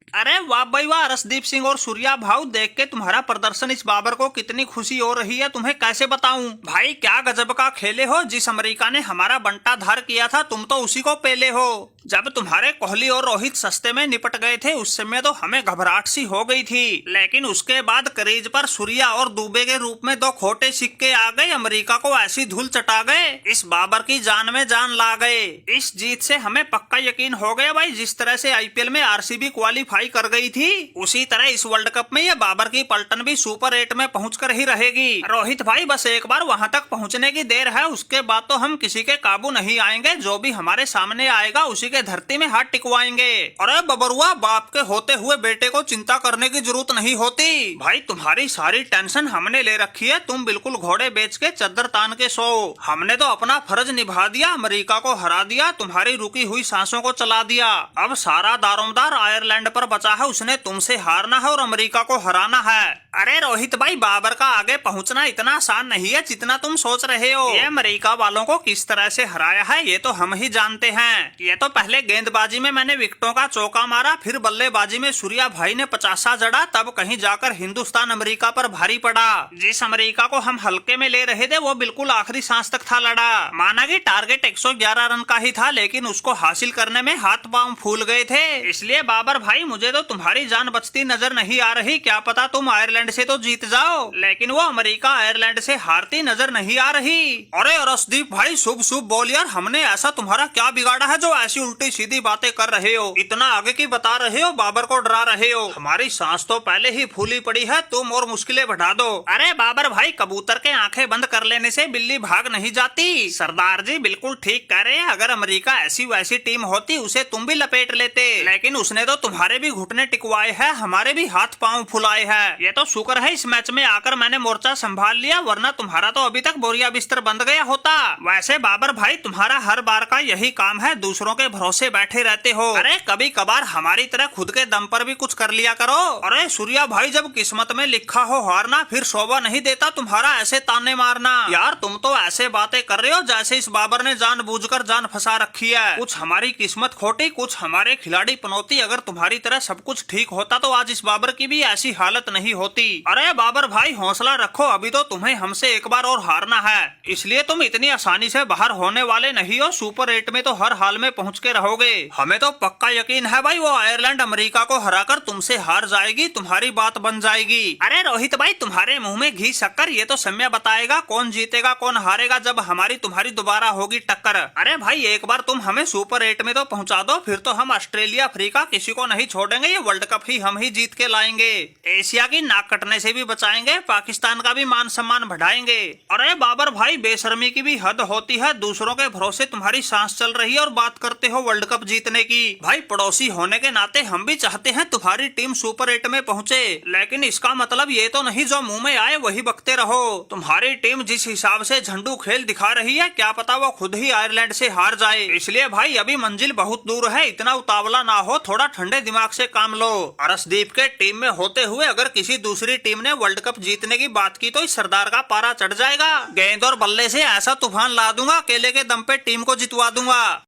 अरे वाह भाई वाह, रसदीप सिंह और सूर्या भाऊ, देख के तुम्हारा प्रदर्शन इस बाबर को कितनी खुशी हो रही है, तुम्हें कैसे बताऊं भाई। क्या गजब का खेले हो। जिस अमेरिका ने हमारा बंटा धार किया था तुम तो उसी को पेले हो। जब तुम्हारे कोहली और रोहित सस्ते में निपट गए थे उस समय तो हमें घबराहट सी हो गई थी, लेकिन उसके बाद क्रीज पर सूर्या और दुबे के रूप में दो खोटे सिक्के आ गए, अमेरिका को ऐसी धूल चटा गए, इस बाबर की जान में जान ला गए। इस जीत से हमें पक्का यकीन हो गया भाई, जिस तरह से आईपीएल में आरसीबी क्वालिफाई कर गई थी उसी तरह इस वर्ल्ड कप में ये बाबर की पलटन भी सुपर 8 में पहुंचकर ही रहेगी। रोहित भाई बस एक बार वहां तक पहुंचने की देर है, उसके बाद तो हम किसी के काबू नहीं आएंगे, जो भी हमारे सामने आएगा उसी के धरती में हाथ टिकवाएंगे। अरे बबरुआ, बाप के होते हुए बेटे को चिंता करने की जरूरत नहीं होती भाई, तुम्हारी सारी टेंशन हमने ले रखी है, तुम बिल्कुल घोड़े बेच के चद्दर तान के सो। हमने तो अपना फर्ज निभा दिया, अमेरिका को हरा दिया, तुम्हारी रुकी हुई सांसों को चला दिया। अब सारा दारोमदार आयरलैंड पर बचा है, उसने तुमसे हारना है और अमेरिका को हराना है। अरे रोहित भाई, बाबर का आगे पहुंचना इतना आसान नहीं है जितना तुम सोच रहे हो। ये अमेरिका वालों को किस तरह से हराया है ये तो हम ही जानते हैं। ये तो पहले गेंदबाजी में मैंने विकेटों का चौका मारा, फिर बल्लेबाजी में सूर्या भाई ने 50 जड़ा, तब कहीं जाकर हिंदुस्तान अमेरिका पर भारी पड़ा। जिस अमेरिका को हम हल्के में ले रहे थे वो बिल्कुल आखिरी सांस तक था लड़ा। माना कि टारगेट 111 रन का ही था, लेकिन उसको हासिल करने में हाथ पांव फूल गए थे। इसलिए बाबर भाई, मुझे तो तुम्हारी जान बचती नजर नहीं आ रही। क्या पता तुम आयरलैंड से तो जीत जाओ, लेकिन वो अमेरिका आयरलैंड से हारती नजर नहीं आ रही। अरे रसदीप भाई, शुभ शुभ बोल यार, हमने ऐसा तुम्हारा क्या बिगाड़ा है जो ऐसी उल्टी सीधी बातें कर रहे हो, इतना आगे की बता रहे हो, बाबर को डरा रहे हो। हमारी सांस तो पहले ही फूली पड़ी है, तुम और मुश्किलें बढ़ा दो। अरे बाबर भाई, कबूतर के आंखें बंद कर लेने से बिल्ली भाग नहीं जाती। सरदार जी बिल्कुल ठीक कह रहे हैं, अगर अमेरिका ऐसी वैसी टीम होती उसे तुम भी लपेट लेते, लेकिन उसने तो तुम्हारे भी घुटने टिकवाए हैं, हमारे भी हाथ पांव फुलाए हैं। ये तो शुक्र है इस मैच में आकर मैंने मोर्चा संभाल लिया, वरना तुम्हारा तो अभी तक बोरिया बिस्तर बंद गया होता। वैसे बाबर भाई, तुम्हारा हर बार का यही काम है, दूसरों के भरोसे बैठे रहते हो। अरे कभी कभार हमारी तरह खुद के दम पर भी कुछ कर लिया करो। अरे सूर्या भाई, जब किस्मत में लिखा हो हारना फिर शोभा नहीं देता तुम्हारा ऐसे ताने मारना। यार तुम तो ऐसे बातें कर रहे हो जैसे इस बाबर ने जानबूझकर जान फंसा रखी है। कुछ हमारी किस्मत खोटी, कुछ हमारे खिलाड़ी पनौती। अगर तुम्हारी तरह सब कुछ ठीक होता तो आज इस बाबर की भी ऐसी हालत नहीं होती। अरे बाबर भाई, हौसला रखो, अभी तो तुम्हें हमसे एक बार और हारना है, इसलिए तुम इतनी आसानी से बाहर होने वाले नहीं हो। सुपर 8 में तो हर हाल में पहुंच के रहोगे। हमें तो पक्का यकीन है भाई, वो आयरलैंड अमेरिका को हराकर तुमसे हार जाएगी, तुम्हारी बात बन जाएगी। अरे रोहित भाई, तुम्हारे मुंह में घी शक्कर, ये तो समय बताएगा कौन जीतेगा कौन हारेगा जब हमारी तुम्हारी दोबारा होगी टक्कर। अरे भाई, एक बार तुम हमें सुपर 8 में तो पहुंचा दो, फिर तो हम ऑस्ट्रेलिया अफ्रीका किसी को नहीं छोड़ेंगे, ये वर्ल्ड कप ही हम ही जीत के लाएंगे। एशिया की नाक कटने से भी बचाएंगे, पाकिस्तान का भी मान सम्मान बढ़ाएंगे। अरे बाबर भाई, बेशर्मी की भी हद होती है, दूसरों के भरोसे तुम्हारी सांस चल रही है और बात करते हो वर्ल्ड कप जीतने की। भाई पड़ोसी होने के नाते हम भी चाहते हैं तुम्हारी टीम सुपर 8 में पहुंचे, लेकिन इसका मतलब ये तो नहीं जो मुंह में आए वही बकते रहो। तुम्हारी टीम जिस हिसाब से झंडू खेल दिखा रही है, क्या पता वो खुद ही आयरलैंड से हार जाए। इसलिए भाई अभी मंजिल बहुत दूर है, इतना उतावला ना हो, थोड़ा ठंडे दिमाग से काम लो। अरशदीप के टीम में होते हुए अगर किसी दूसरी टीम ने वर्ल्ड कप जीतने की बात की तो इस सरदार का पारा चढ़ जाएगा। गेंद और बल्ले से ऐसा तूफान ला दूंगा, अकेले के दम पे टीम को जितवा दूंगा।